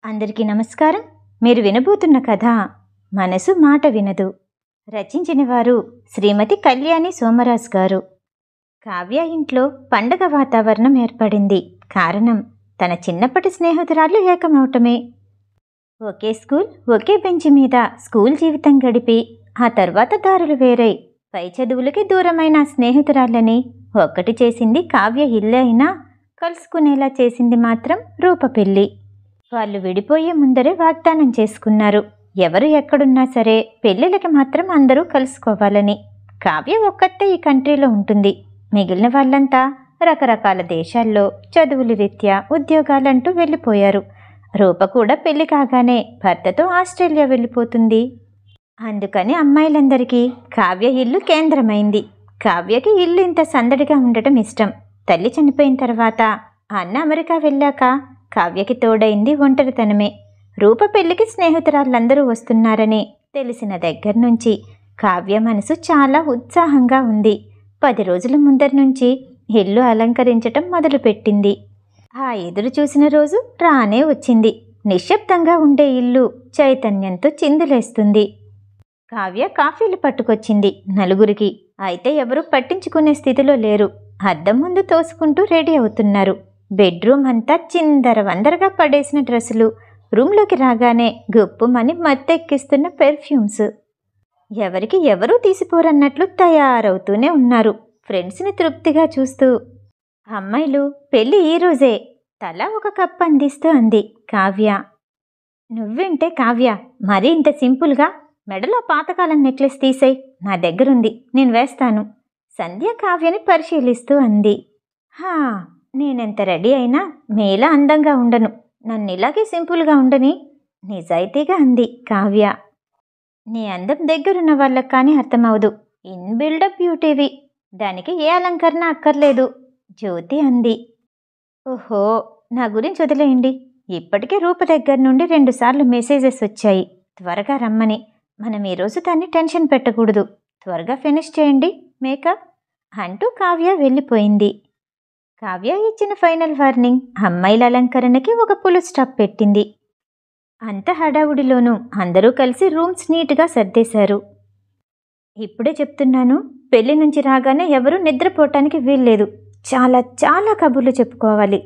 అందరికీ నమస్కారం. మీరు వినబోతున్న కథ మనసు మాట వినదు. రచించిన వారు శ్రీమతి కళ్యాణి సోమరాజ్ గారు. కావ్య ఇంట్లో పండగ వాతావరణం ఏర్పడింది. కారణం తన చిన్నప్పటి స్నేహితురాళ్ళు ఏకమవటమే. ఒకే స్కూల్, ఒకే బెంచి మీద స్కూల్ జీవితం గడిపి ఆ తర్వాత దారులు వేరై పై చదువులకి దూరమైన స్నేహితురాళ్ళని ఒక్కటి చేసింది కావ్య ఇల్లే అయినా కలుసుకునేలా చేసింది మాత్రం రూప పెళ్ళి. వాళ్ళు విడిపోయే ముందరే వాగ్దానం చేసుకున్నారు, ఎవరు ఎక్కడున్నా సరే పెళ్ళిళ్ళకి మాత్రం అందరూ కలుసుకోవాలని. కావ్య ఒక్కతే ఈ కంట్రీలో ఉంటుంది. మిగిలిన వాళ్ళంతా రకరకాల దేశాల్లో చదువుల రీత్యా ఉద్యోగాలంటూ వెళ్ళిపోయారు. రూప కూడా పెళ్లి కాగానే భర్తతో ఆస్ట్రేలియా వెళ్ళిపోతుంది. అందుకని అమ్మాయిలందరికీ కావ్య ఇల్లు కేంద్రమైంది. కావ్యకి ఇల్లు ఇంత సందడిగా ఉండటం ఇష్టం. తల్లి చనిపోయిన తర్వాత అన్న అమెరికా వెళ్ళాక కావ్యకి తోడైంది ఒంటరితనమే. రూప పెళ్లికి స్నేహితురాళ్ళందరూ వస్తున్నారని తెలిసిన దగ్గర నుంచి కావ్య మనసు చాలా ఉత్సాహంగా ఉంది. 10 రోజుల ముందర నుంచి ఇల్లు అలంకరించటం మొదలుపెట్టింది. ఆ ఎదురు చూసిన రోజు రానే వచ్చింది. నిశ్శబ్దంగా ఉండే ఇల్లు చైతన్యంతో చిందులేస్తుంది. కావ్య కాఫీలు పట్టుకొచ్చింది నలుగురికి. అయితే ఎవరూ పట్టించుకునే స్థితిలో లేరు. అద్దం ముందు తోసుకుంటూ రెడీ అవుతున్నారు. బెడ్రూమ్ అంతా చిందరవందరగా పడేసిన డ్రెస్సులు, రూమ్లోకి రాగానే గుప్పుమని మత్తెక్కిస్తున్న పెర్ఫ్యూమ్స్. ఎవరికి ఎవరూ తీసిపోరన్నట్లు తయారవుతూనే ఉన్నారు. ఫ్రెండ్స్ని తృప్తిగా చూస్తూ. అమ్మాయిలు పెళ్ళి ఈరోజే, తలా ఒక కప్ అందిస్తూ అంది కావ్య. నువ్వేంటే కావ్య, మరీ ఇంత సింపుల్గా? మెడలో పాతకాలం నెక్లెస్ తీసేయ్, నా దగ్గరుంది, నేను వేస్తాను. సంధ్య కావ్యని పరిశీలిస్తూ అంది. హా, నేనెంత రెడీ అయినా మేలా అందంగా ఉండను, నన్ను ఇలాగే సింపుల్గా ఉండని, నిజాయితీగా అంది కావ్య. నీ అందం దగ్గరున్న వాళ్ళకి కానీ అర్థమవదు, ఇన్ బిల్డప్ బ్యూటీవి, దానికి ఏ అలంకరణ అక్కర్లేదు, జ్యోతి అంది. ఓహో, నా గురించి వదిలేయండి. ఇప్పటికే రూప దగ్గర నుండి 2 సార్లు మెసేజెస్ వచ్చాయి, త్వరగా రమ్మని. మనం ఈరోజు దాన్ని టెన్షన్ పెట్టకూడదు, త్వరగా ఫినిష్ చేయండి మేకప్ అంటూ కావ్య వెళ్ళిపోయింది. కావ్య ఇచ్చిన ఫైనల్ వార్నింగ్ అమ్మాయిల అలంకరణకి ఒక పులు స్టాప్ పెట్టింది. అంత హడావుడిలోనూ అందరూ కలిసి రూమ్స్ నీట్గా సర్దేశారు. ఇప్పుడే చెప్తున్నాను, పెళ్లి నుంచి రాగానే ఎవరూ నిద్రపోవటానికి వీల్లేదు. చాలా చాలా కబుర్లు చెప్పుకోవాలి.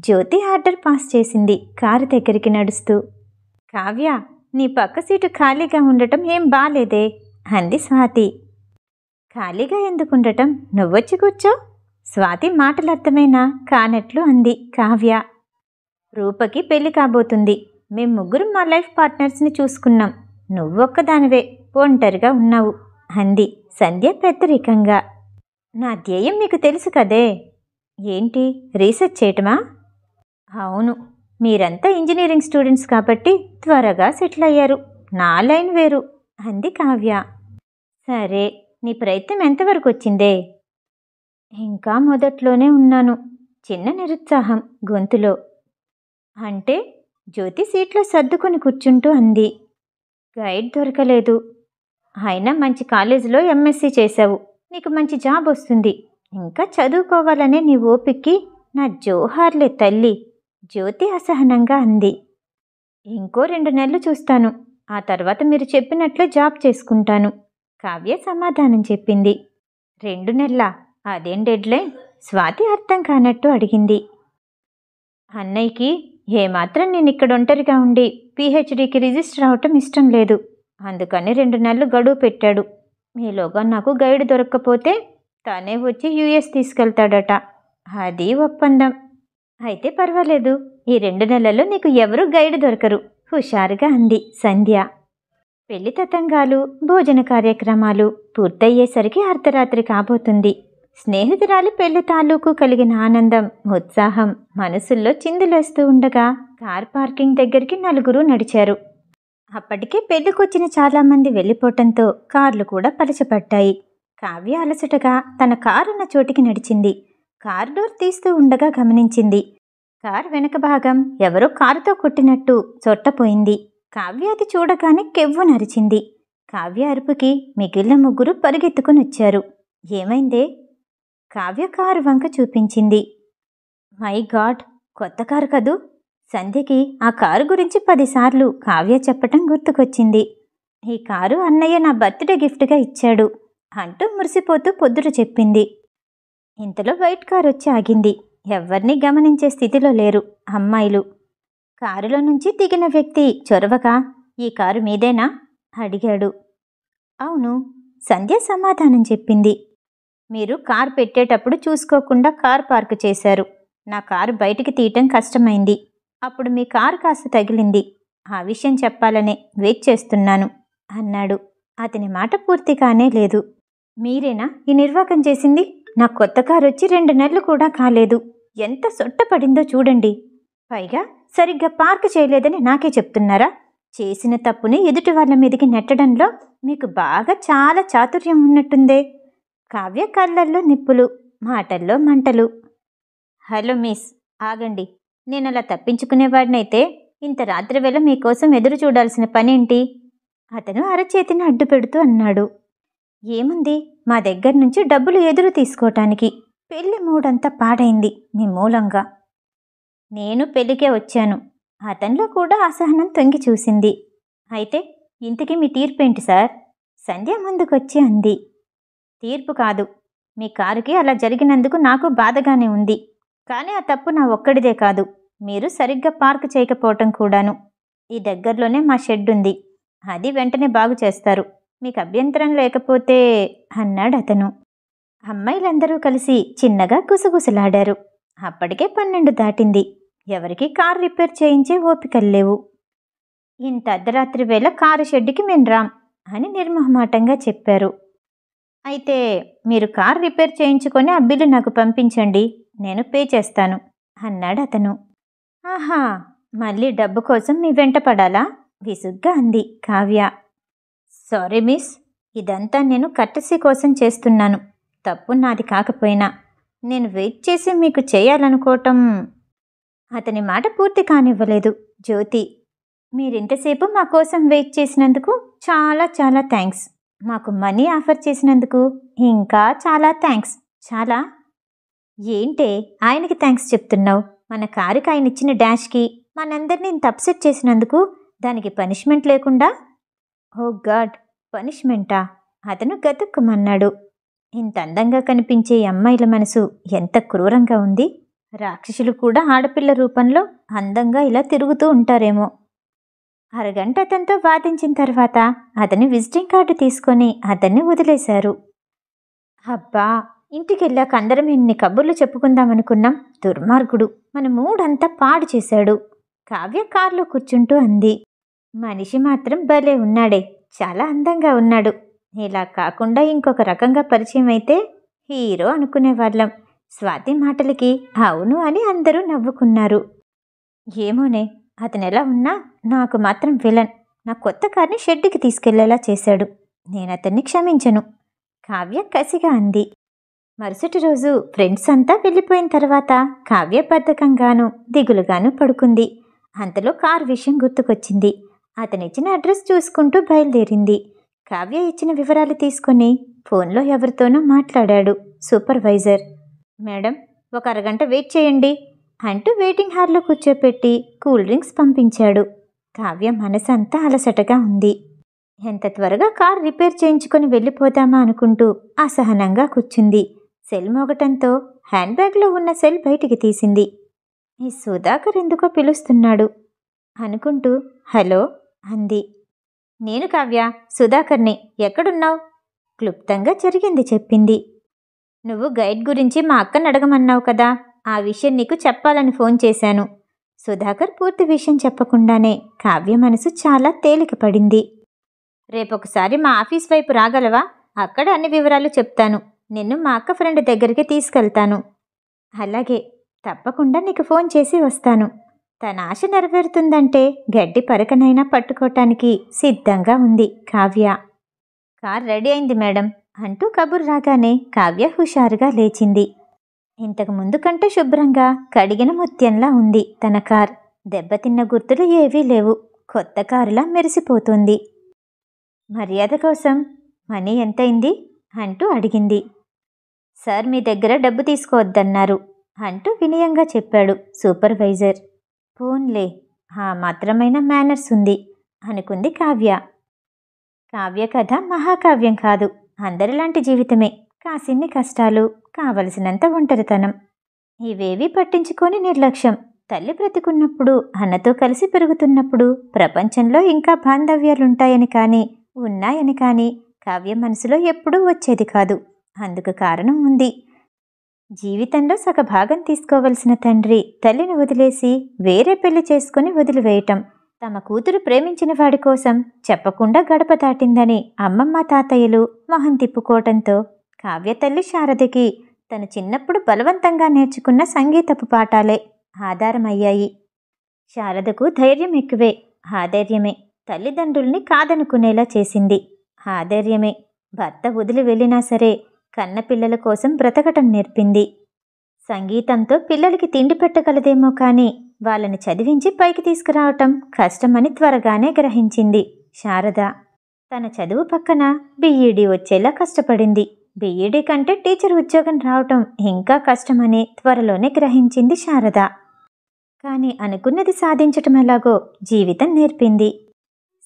జ్యోతి ఆర్డర్ పాస్ చేసింది కారు దగ్గరికి నడుస్తూ. కావ్య, నీ పక్క సీటు ఖాళీగా ఉండటం ఏం బాలేదే అంది స్వాతి. ఖాళీగా ఎందుకుండటం, నువ్వొచ్చి కూర్చో. స్వాతి మాటలు అర్థమైనా కానట్లు అంది కావ్య. రూపకి పెళ్లి కాబోతుంది. మేం ముగ్గురం మా లైఫ్ పార్ట్నర్స్ని చూసుకున్నాం. నువ్వొక్కదానివే ఒంటరిగా ఉన్నావు అంది సంధ్య పెద్దరికంగా. నా ధ్యేయం మీకు తెలుసు కదే. ఏంటి, రీసెర్చ్ చేయటమా? అవును, మీరంతా ఇంజనీరింగ్ స్టూడెంట్స్ కాబట్టి త్వరగా సెటిల్ అయ్యారు. నా లైన్ వేరు అంది కావ్య. సరే, నీ ప్రయత్నం ఎంతవరకు వచ్చిందే? ఇంకా మొదట్లోనే ఉన్నాను. చిన్న నిరుత్సాహం గొంతులో. అంటే? జ్యోతి సీట్లో సర్దుకొని కూర్చుంటూ అంది. గైడ్ దొరకలేదు. అయినా మంచి కాలేజీలో ఎంఎస్సీ చేశావు, నీకు మంచి జాబ్ వస్తుంది. ఇంకా చదువుకోవాలనే నీ ఓపిక్కి నా జోహార్లే తల్లి, జ్యోతి అసహనంగా అంది. ఇంకో 2 నెలలు చూస్తాను, ఆ తర్వాత మీరు చెప్పినట్లే జాబ్ చేసుకుంటాను కావ్య సమాధానం చెప్పింది. 2 నెలల? అదేం డెడ్లైన్? స్వాతి అర్థం కానట్టు అడిగింది. అన్నయ్యకి ఏమాత్రం నేను ఇక్కడ ఒంటరిగా ఉండి పిహెచ్డికి రిజిస్టర్ అవటం ఇష్టం లేదు. అందుకని 2 నెలలు గడువు పెట్టాడు. మీలోగా నాకు గైడ్ దొరక్కపోతే తనే వచ్చి యుఎస్ తీసుకెళ్తాడట. అది ఒప్పందం. అయితే పర్వాలేదు, ఈ 2 నెలల్లో నీకు ఎవరూ గైడ్ దొరకరు హుషారుగా అంది సంధ్య. పెళ్లి తతంగాలు, భోజన కార్యక్రమాలు పూర్తయ్యేసరికి అర్ధరాత్రి కాబోతుంది. స్నేహితురాలి పెళ్లి తాలూకు కలిగిన ఆనందం, ఉత్సాహం మనసుల్లో చిందులేస్తూ ఉండగా కార్ పార్కింగ్ దగ్గరికి నలుగురు నడిచారు. అప్పటికే పెళ్లికొచ్చిన చాలామంది వెళ్ళిపోవటంతో కార్లు కూడా పలచపడ్డాయి. కావ్య అలసటగా తన కారున్న చోటికి నడిచింది. కార్ డోర్ తీస్తూ ఉండగా గమనించింది, కార్ వెనక భాగం ఎవరో కారుతో కొట్టినట్టు చొట్టపోయింది. కావ్య అది చూడగానే కెవ్వు నరిచింది. కావ్య అరుపుకి మిగిలిన ముగ్గురు పరిగెత్తుకుని వచ్చారు. ఏమైందే? కావ్య కారు వంక చూపించింది. మై గాడ్, కొత్త కారు కదూ, సంధ్యకి ఆ కారు గురించి 10 సార్లు కావ్య చెప్పటం గుర్తుకొచ్చింది. ఈ కారు అన్నయ్య నా బర్త్డే గిఫ్ట్గా ఇచ్చాడు అంటూ మురిసిపోతూ పొద్దుట చెప్పింది. ఇంతలో వైట్ కారు వచ్చి ఆగింది. ఎవ్వరినీ గమనించే స్థితిలో లేరు అమ్మాయిలు. కారులో నుంచి దిగిన వ్యక్తి చొరవగా, ఈ కారు మీదేనా అడిగాడు. అవును, సంధ్య సమాధానం చెప్పింది. మీరు కారు పెట్టేటప్పుడు చూసుకోకుండా కారు పార్కు చేశారు. నా కారు బయటికి తీయటం కష్టమైంది. అప్పుడు మీ కారు కాస్త తగిలింది. ఆ విషయం చెప్పాలనే వెయిట్ చేస్తున్నాను అన్నాడు. అతని మాట పూర్తిగానే లేదు. మీరేనా ఈ నిర్వాకం చేసింది? నా కొత్త కారు వచ్చి 2 నెలలు కూడా కాలేదు. ఎంత సొట్టపడిందో చూడండి. పైగా సరిగ్గా పార్క్ చేయలేదని నాకే చెప్తున్నారా? చేసిన తప్పుని ఎదుటి వాళ్ళ మీదకి నెట్టడంలో మీకు బాగా చాలా చాతుర్యం ఉన్నట్టుందే. కావ్య కళ్ళల్లో నిప్పులు, మాటల్లో మంటలు. హలో మిస్, ఆగండి. నేనలా తప్పించుకునేవాడినైతే ఇంత రాత్రివేళ మీకోసం ఎదురు చూడాల్సిన పనేంటి? అతను అరచేతిని అడ్డు పెడుతూ అన్నాడు. ఏముంది, మా దగ్గర నుంచి డబ్బులు ఎదురు తీసుకోవటానికి. పెళ్లి మూడంతా పాడైంది మీ మూలంగా. నేను పెళ్లికే వచ్చాను. అతనిలో కూడా అసహనం తొంగి చూసింది. అయితే ఇంతకీ మీ తీర్పేంటి సార్? సంధ్య ముందుకొచ్చి అంది. తీర్పు కాదు, మీ కారుకి అలా జరిగినందుకు నాకు బాధగానే ఉంది. కానీ ఆ తప్పు నా ఒక్కడిదే కాదు, మీరు సరిగ్గా పార్క్ చేయకపోవటం కూడాను. ఈ దగ్గరలోనే మా షెడ్ ఉంది. అది వెంటనే బాగు చేస్తారు. మీకు అభ్యంతరం లేకపోతే అన్నాడు అతను. అమ్మాయిలందరూ కలిసి చిన్నగా గుసగుసలాడారు. అప్పటికే 12 దాటింది. ఎవరికి కారు రిపేర్ చేయించే ఓపికలు లేవు. ఇంత అర్ధరాత్రి వేళ కారు షెడ్డుకి మేం రాం అని నిర్మోహమాటంగా చెప్పారు. అయితే మీరు కారు రిపేర్ చేయించుకొని ఆ బిల్లు నాకు పంపించండి, నేను పే చేస్తాను అన్నాడు అతను. ఆహా, మళ్ళీ డబ్బు కోసం మీ వెంట పడాలా? విసుగ్గా అంది కావ్య. సారీ మిస్, ఇదంతా నేను కర్టసీ కోసం చేస్తున్నాను. తప్పు నాది కాకపోయినా నేను వెయిట్ చేసి మీకు చేయాలనుకోవటం. అతని మాట పూర్తి కానివ్వలేదు జ్యోతి. మీరింతసేపు మా కోసం వెయిట్ చేసినందుకు చాలా చాలా థ్యాంక్స్. మాకు మనీ ఆఫర్ చేసినందుకు ఇంకా చాలా థ్యాంక్స్. చాలా ఏంటే ఆయనకి థ్యాంక్స్ చెప్తున్నావు? మన కారుకి ఆయన ఇచ్చిన డాష్కి మనందరినీ ఇంత అప్సెట్ చేసినందుకు దానికి పనిష్మెంట్ లేకుండా? ఓ గాడ్, పనిష్మెంటా? అతను గతుక్కుమన్నాడు. ఇంత అందంగా కనిపించే అమ్మాయిల మనసు ఎంత క్రూరంగా ఉంది. రాక్షసులు కూడా ఆడపిల్ల రూపంలో అందంగా ఇలా తిరుగుతూ ఉంటారేమో. అరగంట అతనితో వాదించిన తర్వాత అతని విజిటింగ్ కార్డు తీసుకొని అతన్ని వదిలేశారు. అబ్బా, ఇంటికెళ్ళాక అందరం ఇన్ని కబుర్లు చెప్పుకుందామనుకున్నాం. దుర్మార్గుడు మన మూడంతా పాడు చేశాడు. కావ్య కారులో కూర్చుంటూ అంది. మనిషి మాత్రం భలే ఉన్నాడే, చాలా అందంగా ఉన్నాడు. ఇలా కాకుండా ఇంకొక రకంగా పరిచయం అయితే హీరో అనుకునేవాళ్ళం. స్వాతి మాటలకి అవును అని అందరూ నవ్వుకున్నారు. ఏమోనే, అతనెలా ఉన్నా నాకు మాత్రం విలన్. నా కొత్త కార్ని షెడ్డుకి తీసుకెళ్లేలా చేశాడు. నేనతన్ని క్షమించను, కావ్య కసిగా అంది. మరుసటి రోజు ఫ్రెండ్స్ అంతా వెళ్ళిపోయిన తర్వాత కావ్య బద్ధకంగాను దిగులుగాను పడుకుంది. అంతలో కారు విషయం గుర్తుకొచ్చింది. అతనిచ్చిన అడ్రస్ చూసుకుంటూ బయలుదేరింది. కావ్య ఇచ్చిన వివరాలు తీసుకుని ఫోన్లో ఎవరితోనో మాట్లాడాడు సూపర్వైజర్. మేడం, ఒక అరగంట వెయిట్ చేయండి అంటూ వెయిటింగ్ హాల్లో కూర్చోపెట్టి కూల్ డ్రింక్స్ పంపించాడు. కావ్య మనసంతా అలసటగా ఉంది. ఎంత త్వరగా కార్ రిపేర్ చేయించుకొని వెళ్ళిపోదామా అనుకుంటూ అసహనంగా కూర్చుంది. సెల్ మోగటంతో హ్యాండ్ బ్యాగ్లో ఉన్న సెల్ బయటికి తీసింది. ఈ సుధాకర్ ఎందుకో పిలుస్తున్నాడు అనుకుంటూ హలో అంది. నేను కావ్య, సుధాకర్ని. ఎక్కడున్నావు? క్లుప్తంగా జరిగింది చెప్పింది. నువ్వు గైడ్ గురించి మా అక్కని అడగమన్నావు కదా, ఆ విషయం నీకు చెప్పాలని ఫోన్ చేశాను. సుధాకర్ పూర్తి విషయం చెప్పకుండానే కావ్య మనసు చాలా తేలిక పడింది. రేపొకసారి మా ఆఫీస్ వైపు రాగలవా? అక్కడ అన్ని వివరాలు చెప్తాను. నిన్ను మా అక్క ఫ్రెండ్ దగ్గరికి తీసుకెళ్తాను. అలాగే, తప్పకుండా నీకు ఫోన్ చేసి వస్తాను. తన ఆశ నెరవేరుతుందంటే గడ్డి పరకనైనా పట్టుకోవటానికి సిద్ధంగా ఉంది కావ్య. కార్ రెడీ అయింది మేడం అంటూ కబుర్ రాగానే కావ్య హుషారుగా లేచింది. ఇంతకు ముందు కంటే శుభ్రంగా కడిగిన ముత్యంలా ఉంది తన కార్. దెబ్బతిన్న గుర్తులు ఏవీ లేవు. కొత్త కారులా మెరిసిపోతుంది. మర్యాద కోసం మనీ ఎంతైంది అంటూ అడిగింది. సార్ మీ దగ్గర డబ్బు తీసుకోవద్దన్నారు అంటూ వినయంగా చెప్పాడు సూపర్వైజర్. పోన్లే, ఆ మాత్రమైన మేనర్స్ ఉంది అనుకుంది కావ్య. కావ్య కథ మహాకావ్యం కాదు, అందరిలాంటి జీవితమే. కాసిన్ని కష్టాలు, కావలసినంత ఒంటరితనం. ఇవేవీ పట్టించుకొని నిర్లక్ష్యం. తల్లి బ్రతికున్నప్పుడు, అన్నతో కలిసి పెరుగుతున్నప్పుడు ప్రపంచంలో ఇంకా బాంధవ్యాలుంటాయని కానీ, ఉన్నాయని కానీ కావ్య మనసులో ఎప్పుడూ వచ్చేది కాదు. అందుకు కారణం ఉంది. జీవితంలో సగభాగం తీసుకోవలసిన తండ్రి తల్లిని వదిలేసి వేరే పెళ్లి చేసుకుని వదిలివేయటం, తమ కూతురు ప్రేమించిన వాడి కోసం చెప్పకుండా గడప దాటిందని అమ్మమ్మ తాతయ్యలు మొహం తిప్పుకోవటంతో కావ్య తల్లి శారదకి తను చిన్నప్పుడు బలవంతంగా నేర్చుకున్న సంగీతపు పాఠాలే ఆధారమయ్యాయి. శారదకు ధైర్యం ఎక్కువే, ఆధైర్యమే తల్లిదండ్రుల్ని కాదనుకునేలా చేసింది. ఆధైర్యమే భర్త వదిలి వెళ్ళినా సరే కన్నపిల్లల కోసం బ్రతకటం నేర్పింది. సంగీతంతో పిల్లలకి తిండి పెట్టగలదేమో కానీ వాళ్ళని చదివించి పైకి తీసుకురావటం కష్టమని త్వరగానే గ్రహించింది శారద. తన చదువు పక్కన బీఈడీ వచ్చేలా కష్టపడింది. బీఈడీ కంటే టీచర్ ఉద్యోగం రావటం ఇంకా కష్టమని త్వరలోనే గ్రహించింది శారద. కానీ అనుకున్నది సాధించటం ఎలాగో జీవితం నేర్పింది.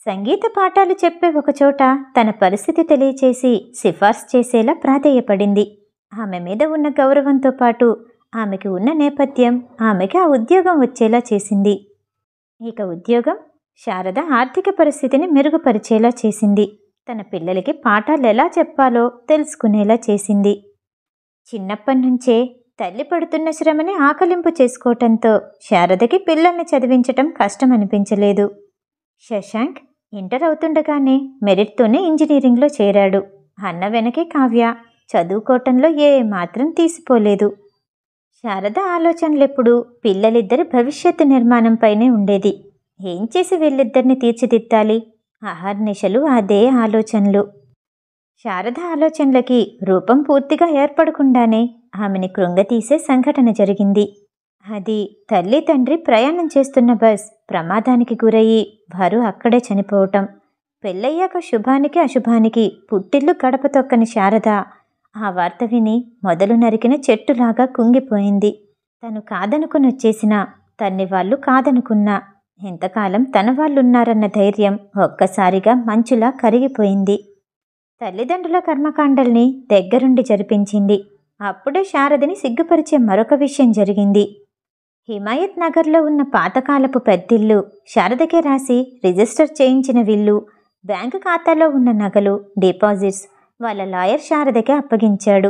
సంగీత పాఠాలు చెప్పే ఒకచోట తన పరిస్థితి తెలియచేసి సిఫార్సు చేసేలా ప్రాధేయపడింది. ఆమె మీద ఉన్న గౌరవంతో పాటు ఆమెకి ఉన్న నేపథ్యం ఆమెకి ఆ ఉద్యోగం వచ్చేలా చేసింది. ఇక ఉద్యోగం శారద ఆర్థిక పరిస్థితిని మెరుగుపరిచేలా చేసింది. తన పిల్లలకి పాఠాలు ఎలా చెప్పాలో తెలుసుకునేలా చేసింది. చిన్నప్పటి నుంచే తల్లి పడుతున్న శ్రమని ఆకలింపు చేసుకోవటంతో శారదకి పిల్లల్ని చదివించటం కష్టమనిపించలేదు. శశాంక్ ఇంటర్ అవుతుండగానే మెరిట్తోనే ఇంజనీరింగ్లో చేరాడు. అన్న వెనకే కావ్య చదువుకోవటంలో మాత్రం తీసిపోలేదు. శారద ఆలోచనలెప్పుడు పిల్లలిద్దరి భవిష్యత్తు నిర్మాణంపైనే ఉండేది. ఏం చేసి వీళ్ళిద్దరిని తీర్చిదిద్దాలి, అహర్నిశలు అదే ఆలోచనలు. శారద ఆలోచనలకి రూపం పూర్తిగా ఏర్పడకుండానే ఆమెని కృంగతీసే సంఘటన జరిగింది. అది తల్లి తండ్రి ప్రయాణం చేస్తున్న బస్ ప్రమాదానికి గురయ్యి వారు అక్కడే చనిపోవటం. పెళ్ళయ్యాక శుభానికి అశుభానికి పుట్టిల్లు గడప తొక్కని శారద ఆ వార్త విని మొదలు నరికిన చెట్టులాగా కుంగిపోయింది. తను కాదనుకుని వచ్చేసినా, తన్ని వాళ్ళు కాదనుకున్నా ఎంతకాలం తన వాళ్ళున్నారన్న ధైర్యం ఒక్కసారిగా మంచులా కరిగిపోయింది. తల్లిదండ్రుల కర్మకాండల్ని దగ్గరుండి జరిపించింది. అప్పుడే శారదని సిగ్గుపరిచే మరొక విషయం జరిగింది. హిమాయత్ నగర్లో ఉన్న పాతకాలపు పెద్దిల్లు, శారదకే రాసి రిజిస్టర్ చేయించిన విల్లు, బ్యాంకు ఖాతాలో ఉన్న నగలు, డిపాజిట్స్ వాళ్ళ లాయర్ శారదకే అప్పగించాడు.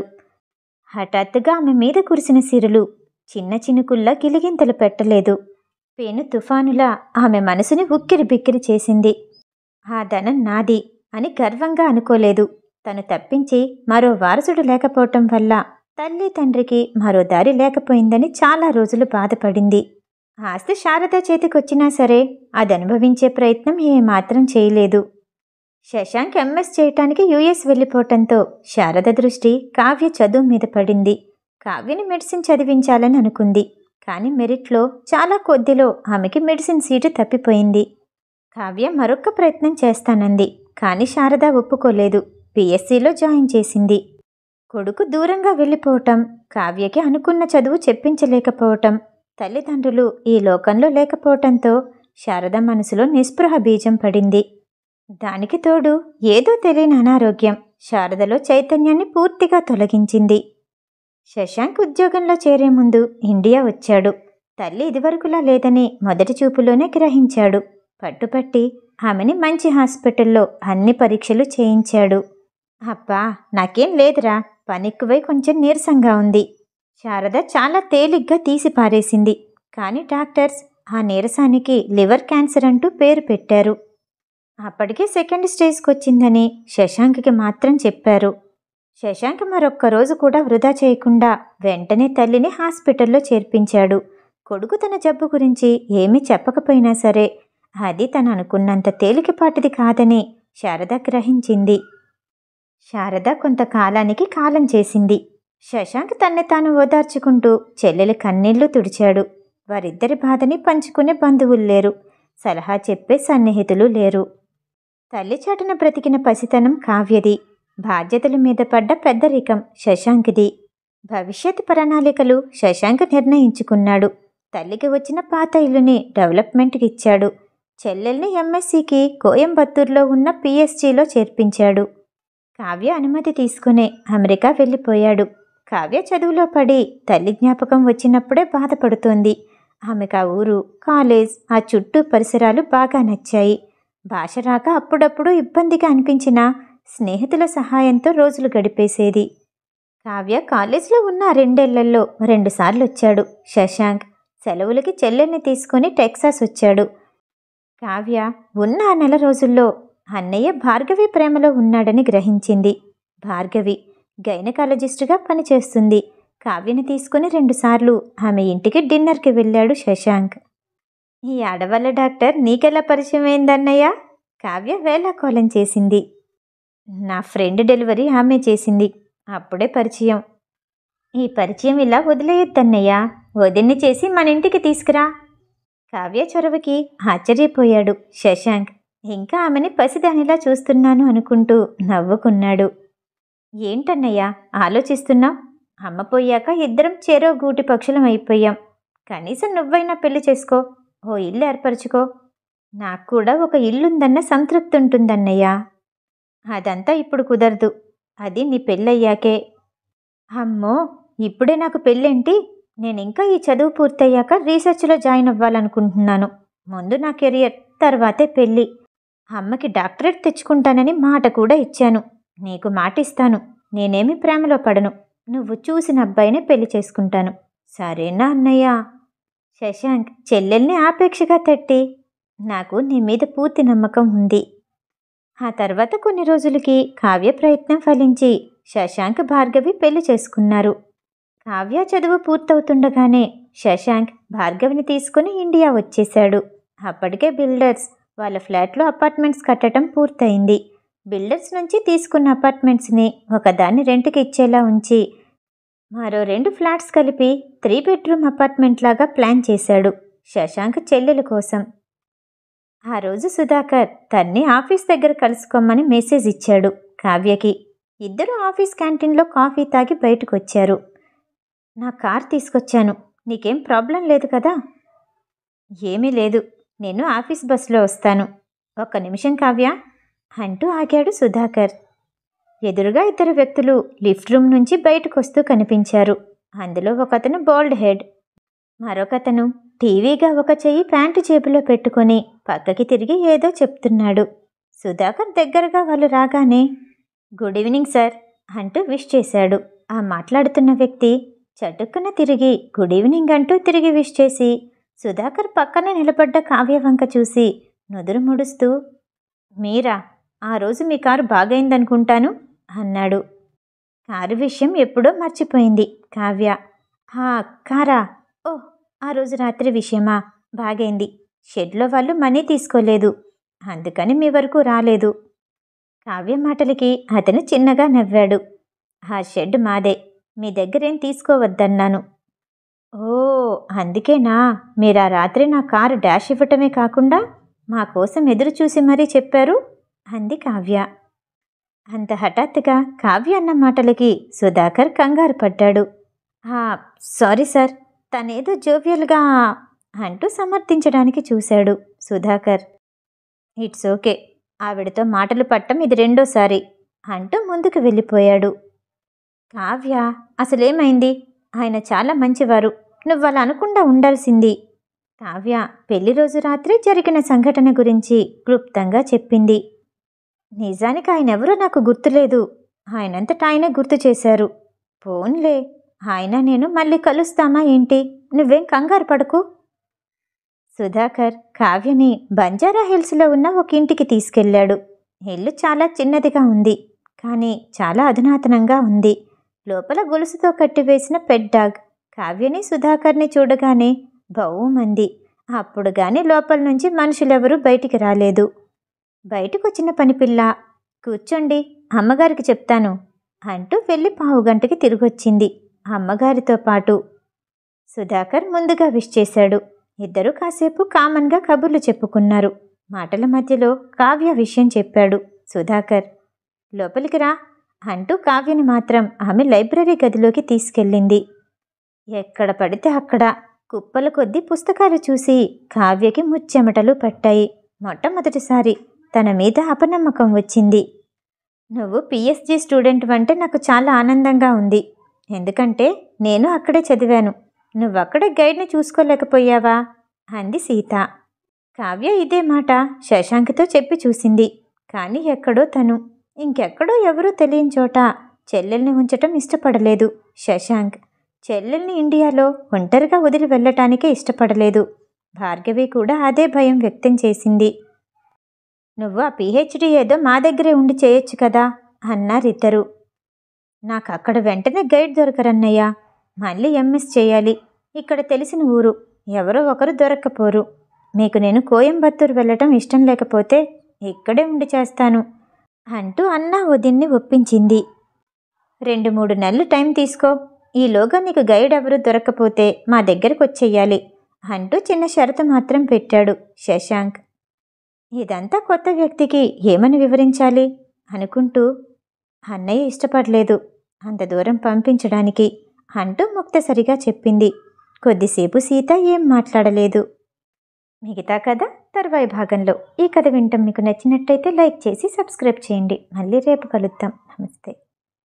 హఠాత్తుగా ఆమె మీద కురిసిన సిరులు చిన్న చినుకుల్లా గిలిగింతలు పెట్టలేదు. పేను తుఫానులా ఆమె మనసుని ఉక్కిరి బిక్కిరి చేసింది. ఆ ధనం నాది అని గర్వంగా అనుకోలేదు. తను తప్పించి మరో వారసుడు లేకపోవటం వల్ల తల్లి తండ్రికి మరో దారి లేకపోయిందని చాలా రోజులు బాధపడింది. ఆస్తి శారద చేతికొచ్చినా సరే అది అనుభవించే ప్రయత్నం ఏమాత్రం చేయలేదు. శశాంక్ ఎంఎస్ చేయటానికి యుఎస్ వెళ్ళిపోవటంతో శారద దృష్టి కావ్య చదువు మీద పడింది. కావ్యని మెడిసిన్ చదివించాలని అనుకుంది. కానీ మెరిట్లో చాలా కొద్దిలో ఆమెకి మెడిసిన్ సీటు తప్పిపోయింది. కావ్య మరొక్క ప్రయత్నం చేస్తానంది. కానీ శారద ఒప్పుకోలేదు. పిఎస్సిలో జాయిన్ చేసింది. కొడుకు దూరంగా వెళ్ళిపోవటం, కావ్యకి అనుకున్న చదువు చెప్పించలేకపోవటం, తల్లిదండ్రులు ఈ లోకంలో లేకపోవటంతో శారద మనసులో నిస్పృహ బీజం పడింది. దానికి తోడు ఏదో తెలియని అనారోగ్యం శారదలో చైతన్యాన్ని పూర్తిగా తొలగించింది. శశాంక్ ఉద్యోగంలో చేరే ముందు ఇండియా వచ్చాడు. తల్లి ఇదివరకులా లేదని మొదటి చూపులోనే గ్రహించాడు. పట్టుపట్టి ఆమెని మంచి హాస్పిటల్లో అన్ని పరీక్షలు చేయించాడు. అబ్బా, నాకేం లేదురా, పనెక్కువై కొంచెం నీరసంగా ఉంది. శారద చాలా తేలిగ్గా తీసి పారేసింది. కానీ డాక్టర్స్ ఆ నీరసానికి లివర్ క్యాన్సర్ అంటూ పేరు పెట్టారు. అప్పటికే సెకండ్ స్టేజ్కి వచ్చిందని శశాంక్కి మాత్రం చెప్పారు. శశాంక్ మరొక్క రోజు కూడా వృధా చేయకుండా వెంటనే తల్లిని హాస్పిటల్లో చేర్పించాడు. కొడుకు తన జబ్బు గురించి ఏమీ చెప్పకపోయినా సరే అది తను అనుకున్నంత తేలికపాటిది కాదని శారద గ్రహించింది. శారద కొంతకాలానికి కాలం చేసింది. శశాంక్ తన్ను తాను ఓదార్చుకుంటూ చెల్లెలి కన్నీళ్లు తుడిచాడు. వారిద్దరి బాధని పంచుకునే బంధువులు లేరు, సలహా చెప్పే సన్నిహితులు లేరు. తల్లి చాటున బ్రతికిన పసితనం కావ్యది. బాధ్యతల మీద పడ్డ పెద్దరికం శశాంక్ది. భవిష్యత్ ప్రణాళికలు శశాంక్ నిర్ణయించుకున్నాడు. తల్లికి వచ్చిన పాత ఇల్లుని డెవలప్మెంట్కి ఇచ్చాడు. చెల్లెల్ని ఎంఎస్సికి కోయంబత్తూర్లో ఉన్న పిఎస్జిలో చేర్పించాడు. కావ్య అనుమతి తీసుకునే అమెరికా వెళ్ళిపోయాడు. కావ్య చదువులో పడి తల్లి జ్ఞాపకం వచ్చినప్పుడే బాధపడుతోంది. ఆమెకు ఆ ఊరు, కాలేజ్, ఆ చుట్టూ పరిసరాలు బాగా నచ్చాయి. భాష రాక అప్పుడప్పుడు ఇబ్బందిగా అనిపించినా స్నేహితుల సహాయంతో రోజులు గడిపేసేది. కావ్య కాలేజ్లో ఉన్న 2 ఏళ్లలో 2 సార్లు వచ్చాడు శశాంక్. సెలవులకి చెల్లెల్ని తీసుకుని టెక్సాస్ వచ్చాడు. కావ్య ఉన్న ఆ నెల రోజుల్లో అన్నయ్య భార్గవి ప్రేమలో ఉన్నాడని గ్రహించింది. భార్గవి గైనకాలజిస్టుగా పనిచేస్తుంది. కావ్యని తీసుకుని 2 సార్లు ఆమె ఇంటికి డిన్నర్కి వెళ్ళాడు శశాంక్. ఈ ఆడవాళ్ళ డాక్టర్ నీకెలా పరిచయం అయిందన్నయ్య? కావ్య వేళాకోళం చేసింది. నా ఫ్రెండ్ డెలివరీ ఆమె చేసింది, అప్పుడే పరిచయం. ఈ పరిచయం ఇలా వదిలేయొద్దన్నయ్య, వదిన్ని చేసి మన ఇంటికి తీసుకురా. కావ్య చొరవకి ఆశ్చర్యపోయాడు శశాంక్. ఇంకా ఆమెని పసిదానిలా చూస్తున్నాను అనుకుంటూ నవ్వుకున్నాడు. ఏంటన్నయ్య ఆలోచిస్తున్నావు? అమ్మ పోయాక ఇద్దరం చెరో గూటి పక్షులం అయిపోయాం. కనీసం నువ్వైనా పెళ్లి చేసుకో, ఓ ఇల్లు ఏర్పరచుకో. నాకు కూడా ఒక ఇల్లుందన్న సంతృప్తి ఉంటుందన్నయ్య. అదంతా ఇప్పుడు కుదరదు, అది నీ పెళ్ళయ్యాకే. అమ్మో, ఇప్పుడే నాకు పెళ్ళేంటి? నేనింకా ఈ చదువు పూర్తయ్యాక రీసెర్చ్లో జాయిన్ అవ్వాలనుకుంటున్నాను. ముందు నా కెరియర్, తర్వాతే పెళ్ళి. అమ్మకి డాక్టరేట్ తెచ్చుకుంటానని మాట కూడా ఇచ్చాను. నీకు మాటిస్తాను, నేనేమి ప్రేమలో పడను. నువ్వు చూసిన అబ్బాయినే పెళ్లి చేసుకుంటాను. సరేనా అన్నయ్య? శశాంక్ చెల్లెల్ని ఆపేక్షగా తట్టి, నాకు నీ మీద పూర్తి నమ్మకం ఉంది. ఆ తర్వాత కొన్ని రోజులకి కావ్య ప్రయత్నం ఫలించి శశాంక్ భార్గవి పెళ్లి చేసుకున్నారు. కావ్య చదువు పూర్తవుతుండగానే శశాంక్ భార్గవిని తీసుకుని ఇండియా వచ్చేశాడు. అప్పటికే బిల్డర్స్ వాళ్ళ ఫ్లాట్లో అపార్ట్మెంట్స్ కట్టడం పూర్తయింది. బిల్డర్స్ నుంచి తీసుకున్న అపార్ట్మెంట్స్ని ఒకదాన్ని రెంట్కి ఇచ్చేలా ఉంచి మరో 2 ఫ్లాట్స్ కలిపి 3 బెడ్రూమ్ అపార్ట్మెంట్ లాగా ప్లాన్ చేశాడు శశాంక్ చెల్లెల కోసం. ఆ రోజు సుధాకర్ తన్ని ఆఫీస్ దగ్గర కలుసుకోమని మెసేజ్ ఇచ్చాడు కావ్యకి. ఇద్దరు ఆఫీస్ క్యాంటీన్లో కాఫీ తాగి బయటకు వచ్చారు. నా కార్ తీసుకొచ్చాను, నీకేం ప్రాబ్లం లేదు కదా? ఏమీ లేదు, నేను ఆఫీస్ బస్సులో వస్తాను. ఒక్క నిమిషం కావ్య అంటూ ఆగాడు సుధాకర్. ఎదురుగా 2 వ్యక్తులు లిఫ్ట్ రూమ్ నుంచి బయటకు వస్తూ కనిపించారు. అందులో ఒకతను బాల్డ్ హెడ్, మరొకతను టీవీగా ఒక చెయ్యి ప్యాంటు జేబులో పెట్టుకొని పక్కకి తిరిగి ఏదో చెప్తున్నాడు. సుధాకర్ దగ్గరగా వాళ్ళు రాగానే గుడ్ ఈవినింగ్ సార్ అంటూ విష్ చేశాడు. ఆ మాట్లాడుతున్న వ్యక్తి చటుక్కున తిరిగి గుడ్ ఈవినింగ్ అంటూ తిరిగి విష్ చేసి సుధాకర్ పక్కనే నిలబడ్డ కావ్య వంక చూసి నుదురు ముడుస్తూ, మీరా? ఆ రోజు మీ కారు బాగైందనుకుంటాను అన్నాడు. కారు విషయం ఎప్పుడో మర్చిపోయింది కావ్య. కారా? ఓహ్, ఆ రోజు రాత్రి విషయమా? బాగైంది. షెడ్లో వాళ్ళు మనీ తీసుకోలేదు, అందుకని మీ వరకు రాలేదు. కావ్య మాటలకి అతను చిన్నగా నవ్వాడు. ఆ షెడ్ మాదే, మీ దగ్గరేం తీసుకోవద్దన్నాను. ఓ, అందుకేనా మీరు ఆ రాత్రి నా కారు డాష్ ఇవ్వటమే కాకుండా మా కోసం ఎదురు చూసి మరీ చెప్పారు అంది కావ్య. అంత హఠాత్తుగా కావ్య అన్న మాటలకి సుధాకర్ కంగారు పడ్డాడు. సారీ సార్, తనేదో జోవియల్గా అంటూ సమర్థించడానికి చూశాడు సుధాకర్. ఇట్స్ ఓకే, ఆవిడతో మాటలు పట్టం ఇది 2వ సారి అంటూ ముందుకు వెళ్ళిపోయాడు. కావ్య అసలేమైంది? ఆయన చాలా మంచివారు, నువ్వలా అనకుండా ఉండాల్సింది. కావ్య పెళ్లి రోజు రాత్రి జరిగిన సంఘటన గురించి క్లుప్తంగా చెప్పింది. నిజానికి ఆయనెవరో నాకు గుర్తులేదు, ఆయనంతట ఆయనే గుర్తు చేశారు. పోన్లే, ఆయన నేను మళ్ళీ కలుస్తామా ఏంటి? నువ్వేం కంగారు పడకు. సుధాకర్ కావ్యని బంజారా హిల్స్లో ఉన్న ఒక ఇంటికి తీసుకెళ్లాడు. ఇల్లు చాలా చిన్నదిగా ఉంది, కానీ చాలా అధునాతనంగా ఉంది. లోపల గొలుసుతో కట్టివేసిన పెట్ డాగ్ కావ్యని సుధాకర్ని చూడగానే బౌమంది. అప్పుడు గాని లోపల నుంచి మనుషులెవరూ బయటికి రాలేదు. బయటకొచ్చిన పనిపిల్ల కూర్చోండి, అమ్మగారికి చెప్తాను అంటూ వెళ్ళి 1/2 గంటకి తిరిగొచ్చింది అమ్మగారితో పాటు. సుధాకర్ ముందుగా విష్ చేశాడు. ఇద్దరూ కాసేపు కామన్గా కబుర్లు చెప్పుకున్నారు. మాటల మధ్యలో కావ్య విషయం చెప్పాడు సుధాకర్. లోపలికి రా అంటూ కావ్యని మాత్రం ఆమె లైబ్రరీ గదిలోకి తీసుకెళ్ళింది. ఎక్కడ పడితే అక్కడ కుప్పల కొద్దీ పుస్తకాలు చూసి కావ్యకి ముచ్చెమటలు పట్టాయి. మొట్టమొదటిసారి తన మీద అపనమ్మకం వచ్చింది. నువ్వు పిఎస్జి స్టూడెంట్ అంటే నాకు చాలా ఆనందంగా ఉంది. ఎందుకంటే నేను అక్కడే చదివాను. నువ్వక్కడే గైడ్ని చూసుకోలేకపోయావా అంది సీత. కావ్య ఇదే మాట శశాంక్తో చెప్పి చూసింది. కానీ ఎక్కడో తను, ఇంకెక్కడో ఎవరూ తెలియని చోట చెల్లెల్ని ఉంచటం ఇష్టపడలేదు శశాంక్. చెల్లెల్ని ఇండియాలో ఒంటరిగా వదిలి వెళ్ళటానికే ఇష్టపడలేదు. భార్గవి కూడా అదే భయం వ్యక్తం చేసింది. నువ్వు ఆ పిహెచ్డి ఏదో మా దగ్గరే ఉండి చేయొచ్చు కదా అన్నారిద్దరు. నాకు అక్కడ వెంటనే గైడ్ దొరకరన్నయ్యా. మళ్ళీ ఎంఎస్ చేయాలి. ఇక్కడ తెలిసిన ఊరు, ఎవరో ఒకరు దొరక్కపోరు. మీకు నేను కోయంబత్తూరు వెళ్ళటం ఇష్టం లేకపోతే ఇక్కడే ఉండి చేస్తాను అంటూ అన్నా వదిన్ని ఒప్పించింది. 2-3 నెలలు టైం తీసుకో. ఈలోగా నీకు గైడ్ ఎవరు దొరక్కపోతే మా దగ్గరకు వచ్చేయాలి అంటూ చిన్న షరతు మాత్రం పెట్టాడు శశాంక్. ఇదంతా కొత్త వ్యక్తికి ఏమని వివరించాలి అనుకుంటూ, అన్నయ్య ఇష్టపడలేదు అంత దూరం పంపించడానికి అంటూ ముక్తసరిగా చెప్పింది. కొద్దిసేపు సీత ఏం మాట్లాడలేదు. మిగతా కథ తర్వాయి భాగంలో. ఈ కథ వింటం మీకు నచ్చినట్టయితే లైక్ చేసి సబ్స్క్రైబ్ చేయండి. మళ్ళీ రేపు కలుద్దాం. నమస్తే.